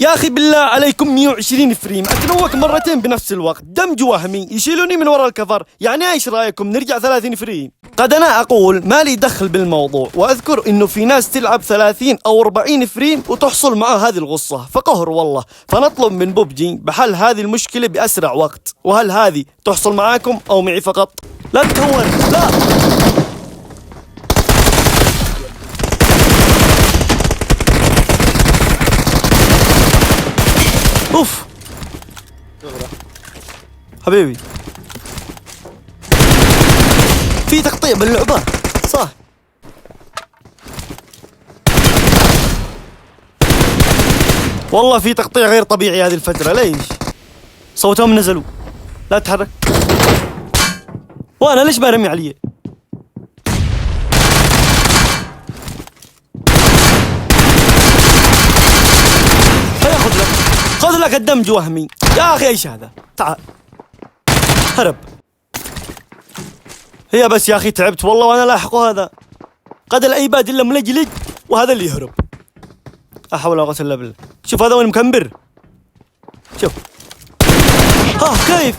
يا أخي بالله عليكم 120 فريم أتنوك مرتين بنفس الوقت، دمج وهمي يشيلوني من وراء الكفر. يعني إيش رأيكم نرجع 30 فريم؟ قد أنا أقول ما لي دخل بالموضوع، وأذكر إنه في ناس تلعب 30 أو 40 فريم وتحصل معه هذه الغصة، فقهر والله. فنطلب من بوبجي بحل هذه المشكلة بأسرع وقت. وهل هذه تحصل معاكم أو معي فقط؟ لا تكون لا. اوف حبيبي في تقطيع باللعبة صح. والله في تقطيع غير طبيعي هذه الفترة. ليش صوتهم نزلوا؟ لا تتحرك. وانا ليش برمي عليه؟ خذ لك الدمج وهمي يا أخي. إيش هذا؟ تعال هرب. هي بس يا أخي تعبت والله وأنا لاحقه. هذا قد العباد إلا ملجلج وهذا اللي يهرب. لا حول ولا قوة إلا بالله. شوف هذا وين مكمبر. شوف ها كيف